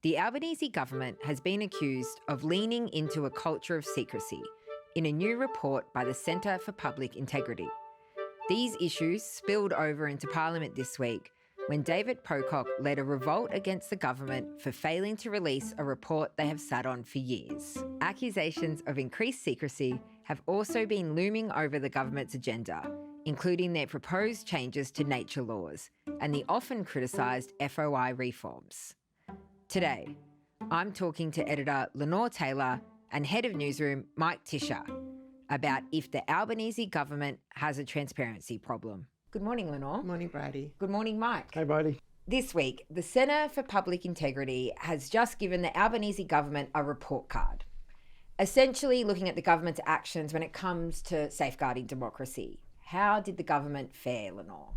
The Albanese government has been accused of leaning into a culture of secrecy in a new report by the Centre for Public Integrity. These issues spilled over into Parliament this week when David Pocock led a revolt against the government for failing to release a report they have sat on for years. Accusations of increased secrecy have also been looming over the government's agenda, including their proposed changes to nature laws and the often criticised FOI reforms. Today, I'm talking to editor Lenore Taylor and head of Newsroom Mike Ticher about if the Albanese government has a transparency problem. Good morning, Lenore. Morning, Bridie. Good morning, Mike. Hey, Bridie. This week, the Centre for Public Integrity has just given the Albanese government a report card, essentially looking at the government's actions when it comes to safeguarding democracy. How did the government fare, Lenore?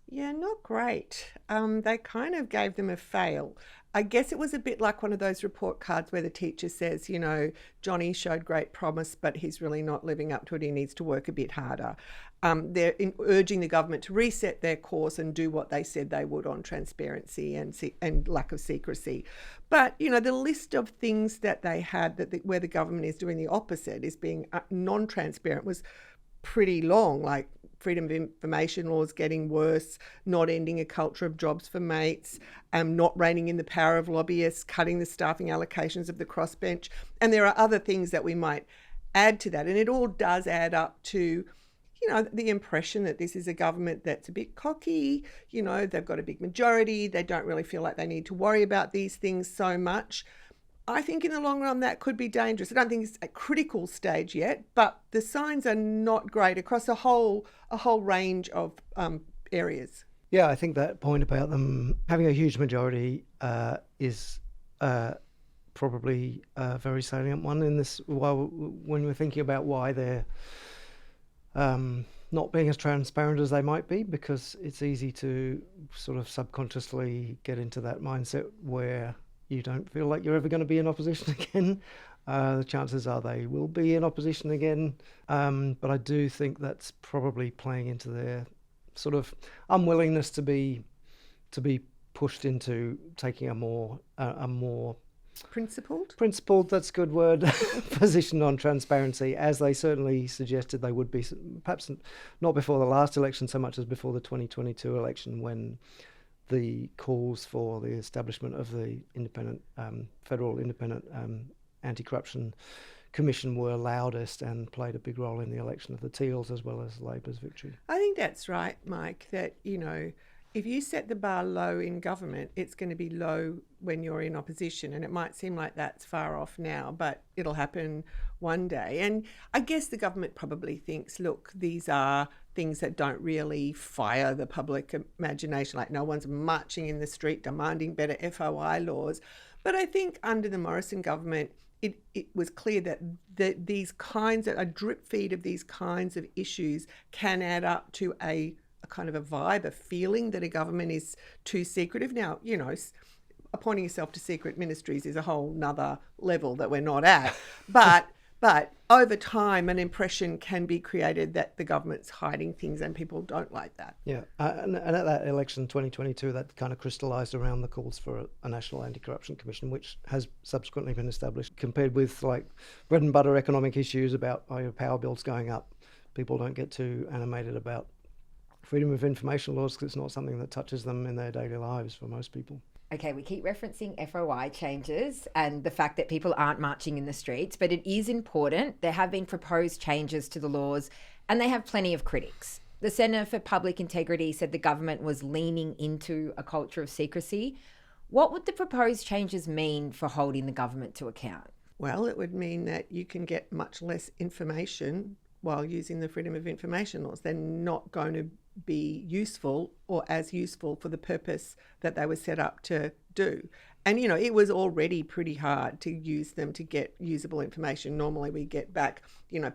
Yeah, not great. They kind of gave them a fail. I guess it was a bit like one of those report cards where the teacher says, Johnny showed great promise, but he's really not living up to it. He needs to work a bit harder. They're urging the government to reset their course and do what they said they would on transparency and lack of secrecy. But, the list of things that they had where the government is doing the opposite, is being non-transparent, was pretty long, like freedom of information laws getting worse, not ending a culture of jobs for mates, not reining in the power of lobbyists, cutting the staffing allocations of the crossbench. And there are other things that we might add to that. And it all does add up to, the impression that this is a government that's a bit cocky, they've got a big majority, they don't really feel like they need to worry about these things so much. I think in the long run that could be dangerous. I don't think it's a critical stage yet, but the signs are not great across a whole range of areas. Yeah, I think that point about them having a huge majority is probably a very salient one in this. When we're thinking about why they're not being as transparent as they might be, because it's easy to sort of subconsciously get into that mindset where you don't feel like you're ever going to be in opposition again. The chances are they will be in opposition again. But I do think that's probably playing into their sort of unwillingness to be pushed into taking a more principled, that's a good word, position on transparency, as they certainly suggested they would be, perhaps not before the last election so much as before the 2022 election, when the calls for the establishment of the federal independent anti-corruption commission were loudest and played a big role in the election of the Teals as well as Labor's victory. I think that's right, Mike, that, if you set the bar low in government, it's going to be low when you're in opposition. And it might seem like that's far off now, but it'll happen one day. And I guess the government probably thinks, look, these are things that don't really fire the public imagination, like no one's marching in the street demanding better FOI laws. But I think under the Morrison government, it was clear that these kinds of, a drip feed of these kinds of issues can add up to a kind of a vibe, a feeling that a government is too secretive. Now, appointing yourself to secret ministries is a whole nother level that we're not at. But over time, an impression can be created that the government's hiding things, and people don't like that. Yeah, and at that election 2022, that kind of crystallised around the calls for a national anti-corruption commission, which has subsequently been established. Compared with like bread and butter economic issues about your power bills going up, people don't get too animated about freedom of information laws because it's not something that touches them in their daily lives for most people. Okay, we keep referencing FOI changes and the fact that people aren't marching in the streets, but it is important. There have been proposed changes to the laws and they have plenty of critics. The Centre for Public Integrity said the government was leaning into a culture of secrecy. What would the proposed changes mean for holding the government to account? Well, it would mean that you can get much less information while using the freedom of information laws. They're not going to be useful or as useful for the purpose that they were set up to do. And, it was already pretty hard to use them to get usable information. Normally we get back,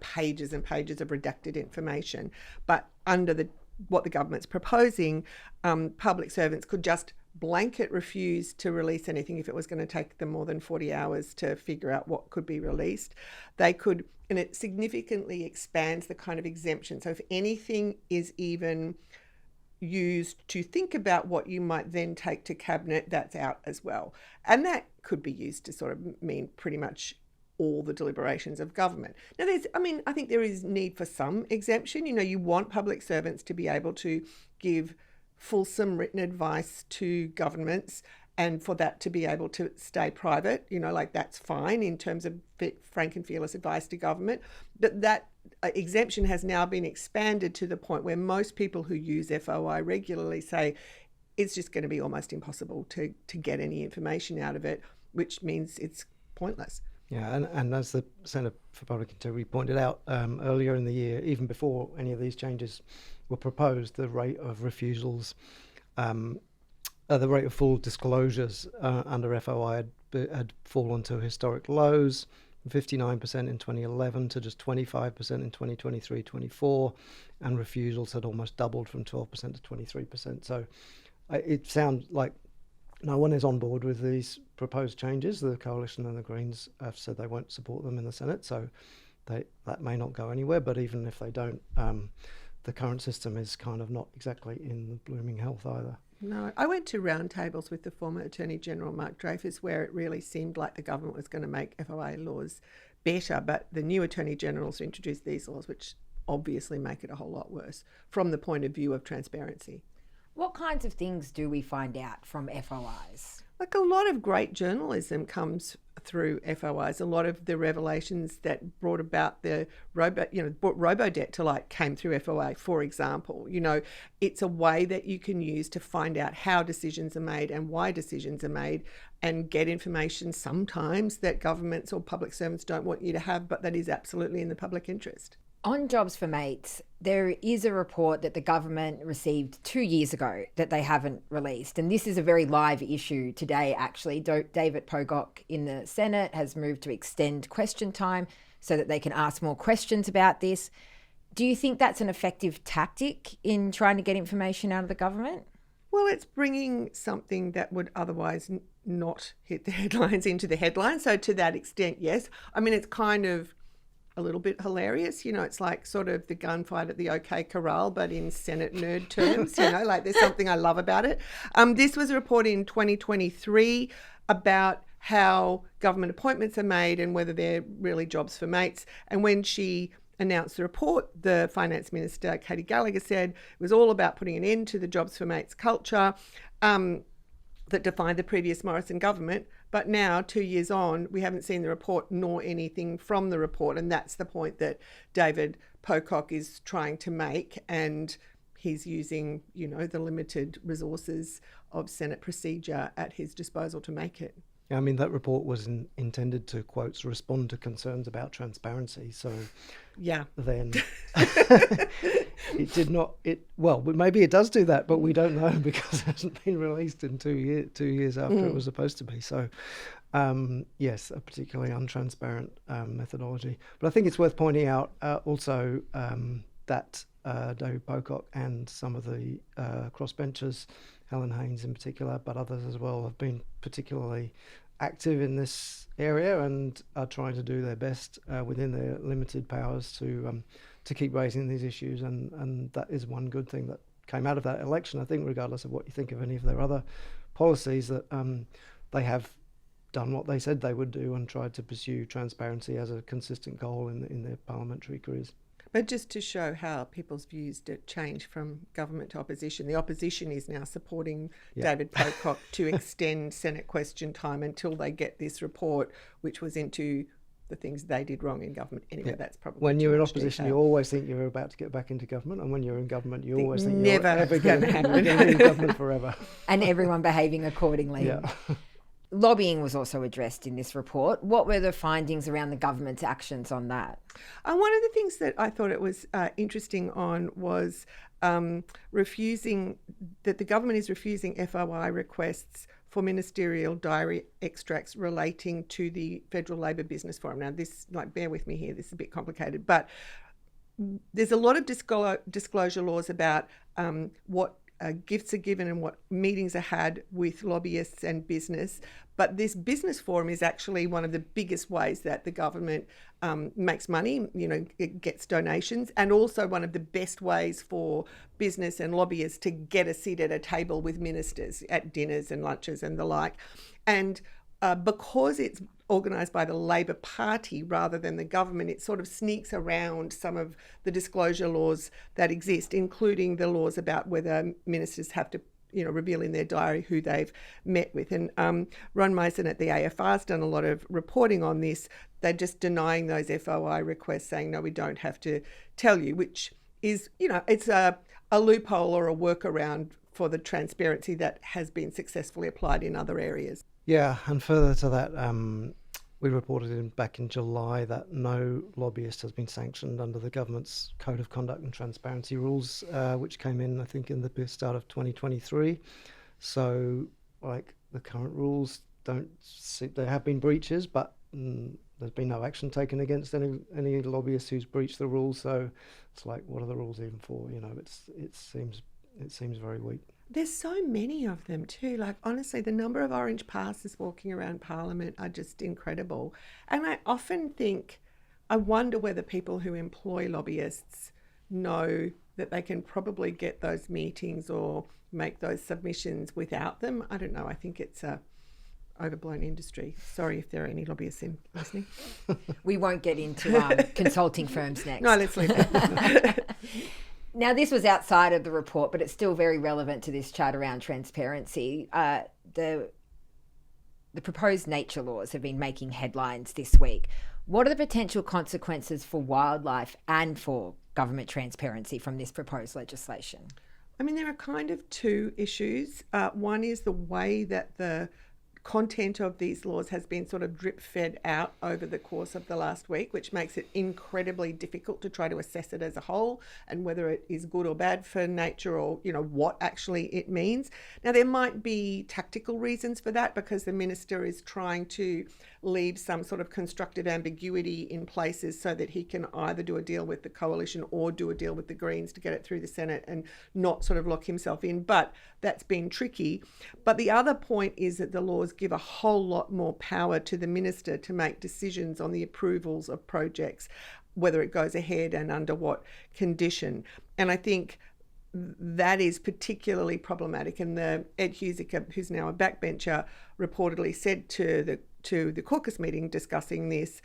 pages and pages of redacted information. But under what the government's proposing, public servants could just blanket refuse to release anything if it was going to take them more than 40 hours to figure out what could be released. They could, and it significantly expands the kind of exemption. So if anything is even used to think about what you might then take to cabinet, that's out as well. And that could be used to sort of mean pretty much all the deliberations of government. Now, I think there is need for some exemption. You want public servants to be able to give fulsome written advice to governments, and for that to be able to stay private, that's fine in terms of frank and fearless advice to government. But that exemption has now been expanded to the point where most people who use FOI regularly say it's just going to be almost impossible to get any information out of it, which means it's pointless. Yeah, and as the Centre for Public Integrity pointed out earlier in the year, even before any of these changes were proposed, the rate of refusals, the rate of full disclosures under FOI had fallen to historic lows, 59% in 2011 to just 25% in 2023-24, and refusals had almost doubled from 12% to 23%. So it sounds like no one is on board with these proposed changes. The Coalition and the Greens have said they won't support them in the Senate, so that may not go anywhere. But even if they don't, the current system is kind of not exactly in blooming health either. No, I went to roundtables with the former Attorney General Mark Dreyfus, where it really seemed like the government was going to make FOI laws better, but the new Attorney Generals introduced these laws, which obviously make it a whole lot worse from the point of view of transparency. What kinds of things do we find out from FOIs? Like, a lot of great journalism comes through FOIs. A lot of the revelations that brought about the brought robo-debt to light came through FOI, for example. It's a way that you can use to find out how decisions are made and why decisions are made, and get information sometimes that governments or public servants don't want you to have, but that is absolutely in the public interest. On Jobs for Mates, there is a report that the government received 2 years ago that they haven't released. And this is a very live issue today, actually. David Pocock in the Senate has moved to extend question time so that they can ask more questions about this. Do you think that's an effective tactic in trying to get information out of the government? Well, it's bringing something that would otherwise not hit the headlines into the headlines. So to that extent, yes. I mean, it's kind of a little bit hilarious. It's like sort of the gunfight at the OK Corral, but in Senate nerd terms. There's something I love about it. This was a report in 2023 about how government appointments are made and whether they're really jobs for mates. And when she announced the report, the Finance Minister, Katie Gallagher, said it was all about putting an end to the jobs for mates culture that defined the previous Morrison government. But now, 2 years on, we haven't seen the report nor anything from the report. And that's the point that David Pocock is trying to make. And he's using, the limited resources of Senate procedure at his disposal to make it. Yeah, I mean, that report was intended to, quotes, respond to concerns about transparency. So yeah, then it did not. Well, maybe it does do that, but we don't know because it hasn't been released in 2 years after it was supposed to be. So yes, a particularly untransparent methodology. But I think it's worth pointing out also that David Pocock and some of the crossbenchers, Helen Haynes in particular, but others as well, have been particularly active in this area and are trying to do their best within their limited powers to keep raising these issues. And that is one good thing that came out of that election, I think, regardless of what you think of any of their other policies, that they have done what they said they would do and tried to pursue transparency as a consistent goal in their parliamentary careers. But just to show how people's views change from government to opposition, the opposition is now supporting David Pocock to extend Senate question time until they get this report, which was into the things they did wrong in government. Anyway, that's probably when you're in opposition, detail. You always think you're about to get back into government, and when you're in government, you always think never you're ever going to happen. in government forever. And everyone behaving accordingly. Yeah. Lobbying was also addressed in this report. What were the findings around the government's actions on that? One of the things that I thought it was interesting on was refusing that the government is refusing FOI requests for ministerial diary extracts relating to the Federal Labor Business Forum. Now, this, bear with me here, this is a bit complicated, but there's a lot of disclosure laws about what gifts are given and what meetings are had with lobbyists and business. But this business forum is actually one of the biggest ways that the government makes money, it gets donations, and also one of the best ways for business and lobbyists to get a seat at a table with ministers at dinners and lunches and the like. And because it's organised by the Labor Party rather than the government, it sort of sneaks around some of the disclosure laws that exist, including the laws about whether ministers have to reveal in their diary who they've met with. And Ron Mason at the AFR has done a lot of reporting on this. They're just denying those FOI requests, saying, no, we don't have to tell you, which is, it's a loophole or a workaround for the transparency that has been successfully applied in other areas. Yeah, and further to that, we reported back in July that no lobbyist has been sanctioned under the government's Code of Conduct and Transparency rules, which came in, I think, in the start of 2023. So, the current rules don't see, there have been breaches, but there's been no action taken against any lobbyist who's breached the rules. So, it's what are the rules even for? It seems very weak. There's so many of them too. Honestly, the number of orange passes walking around Parliament are just incredible. And I often think, I wonder whether people who employ lobbyists know that they can probably get those meetings or make those submissions without them. I don't know. I think it's a overblown industry. Sorry if there are any lobbyists listening. We won't get into consulting firms next. No, let's leave it. Now, this was outside of the report, but it's still very relevant to this chat around transparency. The proposed nature laws have been making headlines this week. What are the potential consequences for wildlife and for government transparency from this proposed legislation? I mean, there are kind of two issues. One is the way that the content of these laws has been sort of drip fed out over the course of the last week, which makes it incredibly difficult to try to assess it as a whole and whether it is good or bad for nature or, what actually it means. Now, there might be tactical reasons for that because the minister is trying to leave some sort of constructive ambiguity in places so that he can either do a deal with the coalition or do a deal with the Greens to get it through the Senate and not sort of lock himself in. But that's been tricky. But the other point is that the laws give a whole lot more power to the minister to make decisions on the approvals of projects, whether it goes ahead and under what condition. And I think that is particularly problematic. And Ed Husicker, who's now a backbencher, reportedly said to the caucus meeting discussing this,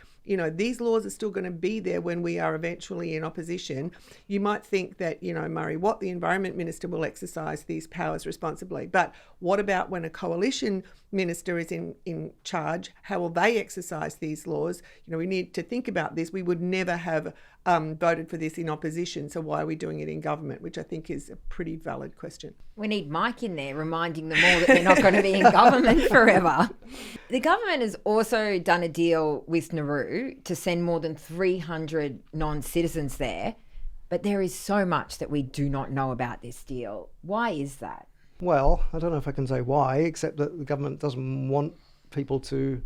these laws are still going to be there when we are eventually in opposition. You might think that, Murray Watt, the Environment Minister, will exercise these powers responsibly. But what about when a coalition minister is in charge? How will they exercise these laws? We need to think about this. We would never have voted for this in opposition, so why are we doing it in government? Which I think is a pretty valid question. We need Mike in there reminding them all that they're not going to be in government forever. The government has also done a deal with Nauru to send more than 300 non-citizens there, but there is so much that we do not know about this deal. Why is that? Well, I don't know if I can say why, except that the government doesn't want people to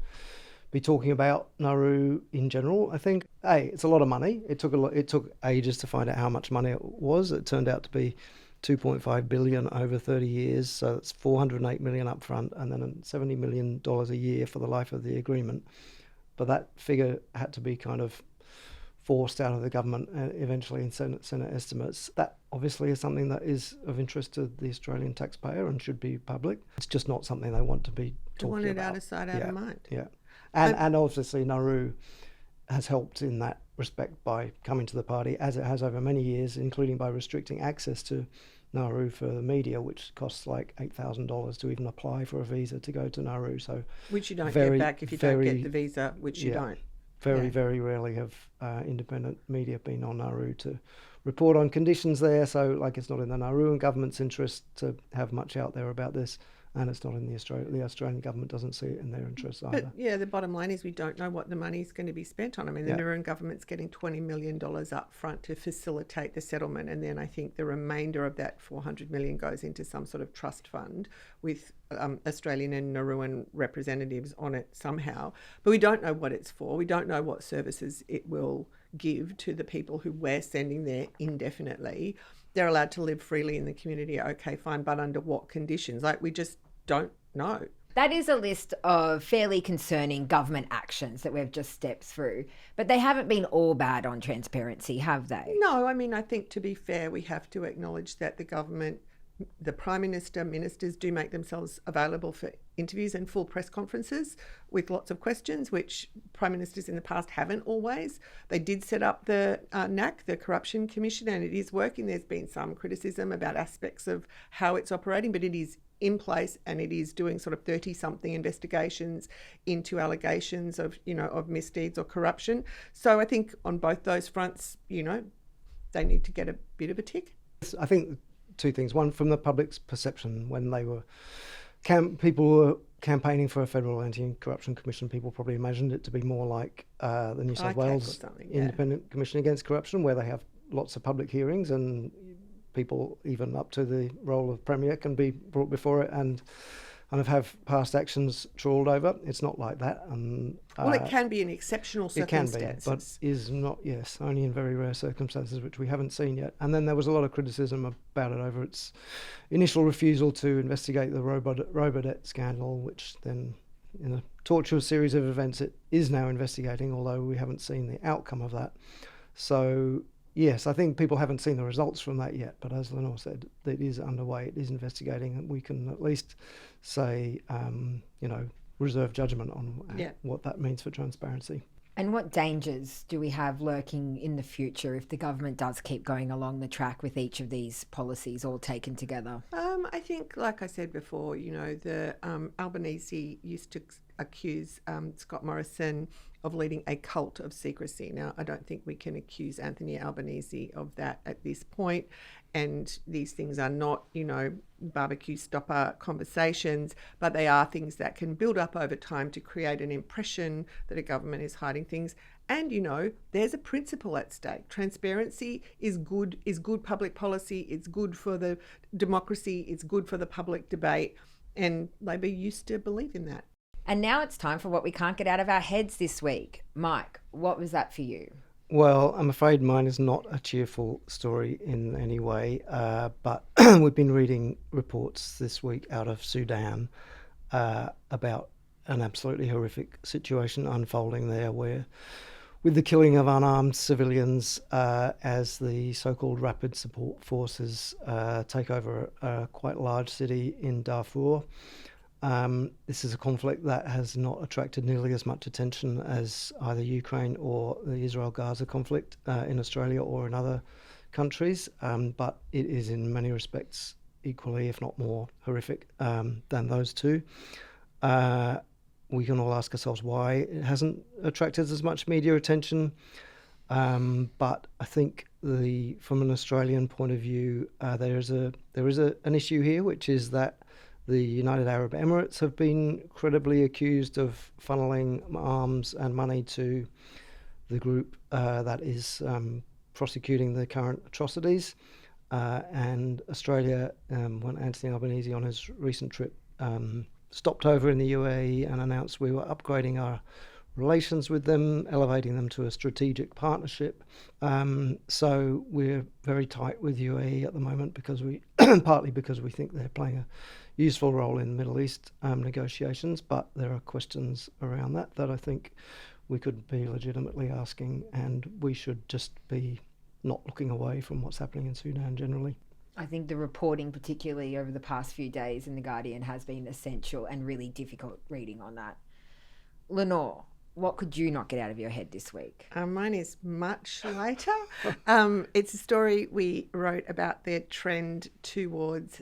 be talking about Nauru in general. I think, it's a lot of money. It took ages to find out how much money it was. It turned out to be $2.5 billion over 30 years, so it's $408 million up front and then $70 million a year for the life of the agreement. But that figure had to be kind of forced out of the government eventually in Senate estimates. That obviously is something that is of interest to the Australian taxpayer and should be public. It's just not something they want to be talking about. They want it out of sight, out of mind. Yeah. And obviously Nauru has helped in that respect by coming to the party, as it has over many years, including by restricting access to Nauru for the media, which costs like $8,000 to even apply for a visa to go to Nauru. So which you don't get back if you don't get the visa, which you don't. Very rarely have independent media been on Nauru to report on conditions there. So it's not in the Nauruan government's interest to have much out there about this. And it's not in the Australian government doesn't see it in their interests either. But the bottom line is we don't know what the money is going to be spent on. I mean, the Nauruan government's getting $20 million up front to facilitate the settlement. And then I think the remainder of that $400 million goes into some sort of trust fund with Australian and Nauruan representatives on it somehow. But we don't know what it's for. We don't know what services it will give to the people who we're sending there indefinitely. they're allowed to live freely in the community, okay, fine, but under what conditions? Like, we just don't know. That is a list of fairly concerning government actions that we've just stepped through, but they haven't been all bad on transparency, have they? No, I mean, I think to be fair, we have to acknowledge that the government, the Prime Minister, ministers do make themselves available for interviews and full press conferences with lots of questions, which Prime Ministers in the past haven't always. They did set up the NAC, the Corruption Commission, and it is working. There's been some criticism about aspects of how it's operating, but it is in place and it is doing sort of 30-something investigations into allegations of, of misdeeds or corruption. So I think on both those fronts, they need to get a bit of a tick. I think two things. One, from the public's perception, when they were people were campaigning for a federal anti-corruption commission, people probably imagined it to be more like the New South Wales Independent Commission Against Corruption, where they have lots of public hearings and people even up to the role of Premier can be brought before it and kind of have past actions trawled over. It's not like that. Well, it can be in exceptional circumstances. It can be, but is not, yes, only in very rare circumstances, which we haven't seen yet. And then there was a lot of criticism about it over its initial refusal to investigate the Robodebt scandal, which then, in a tortuous series of events, it is now investigating, although we haven't seen the outcome of that. So, yes, I think people haven't seen the results from that yet, but as Lenore said, it is underway, it is investigating, and we can at least say, reserve judgment on what that means for transparency. And what dangers do we have lurking in the future if the government does keep going along the track with each of these policies all taken together? I think, like I said before, the Albanese used to accuse Scott Morrison of leading a cult of secrecy. Now, I don't think we can accuse Anthony Albanese of that at this point. And these things are not, barbecue stopper conversations, but they are things that can build up over time to create an impression that a government is hiding things. And, there's a principle at stake. Transparency is good public policy. It's good for the democracy. It's good for the public debate. And Labor used to believe in that. And now it's time for what we can't get out of our heads this week. Mike, what was that for you? Well, I'm afraid mine is not a cheerful story in any way, but we've been reading reports this week out of Sudan about an absolutely horrific situation unfolding there, where with the killing of unarmed civilians as the so-called rapid support forces take over a quite large city in Darfur. This is a conflict that has not attracted nearly as much attention as either Ukraine or the Israel-Gaza conflict in Australia or in other countries, but it is in many respects equally, if not more, horrific than those two. We can all ask ourselves why it hasn't attracted as much media attention, but I think from an Australian point of view, there is an issue here, which is that the United Arab Emirates have been credibly accused of funneling arms and money to the group that is prosecuting the current atrocities. And Australia, when Anthony Albanese on his recent trip stopped over in the UAE and announced we were upgrading our relations with them, elevating them to a strategic partnership. So we're very tight with UAE at the moment because partly because we think they're playing a useful role in Middle East negotiations, but there are questions around that I think we could be legitimately asking, and we should just be not looking away from what's happening in Sudan generally. I think the reporting, particularly over the past few days in The Guardian, has been essential and really difficult reading on that. Lenore, what could you not get out of your head this week? Mine is much later. It's a story we wrote about their trend towards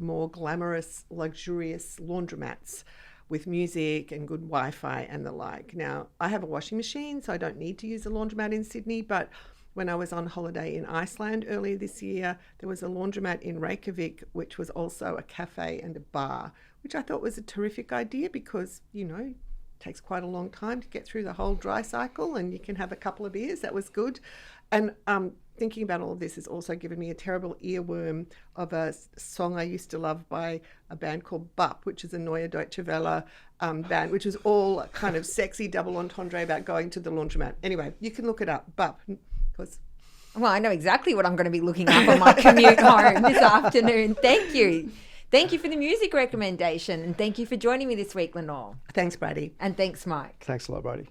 more glamorous, luxurious laundromats with music and good Wi-Fi and the like. Now, I have a washing machine, so I don't need to use a laundromat in Sydney, but when I was on holiday in Iceland earlier this year, there was a laundromat in Reykjavik, which was also a cafe and a bar, which I thought was a terrific idea because, it takes quite a long time to get through the whole dry cycle and you can have a couple of beers. That was good. And thinking about all of this has also given me a terrible earworm of a song I used to love by a band called BUP, which is a Neue Deutsche Welle band, which was all kind of sexy double entendre about going to the laundromat. Anyway, you can look it up, BUP, because Well, I know exactly what I'm going to be looking up on my commute home this afternoon. Thank you. Thank you for the music recommendation, and thank you for joining me this week, Lenore. Thanks, Bridie. And thanks, Mike. Thanks a lot, Bridie.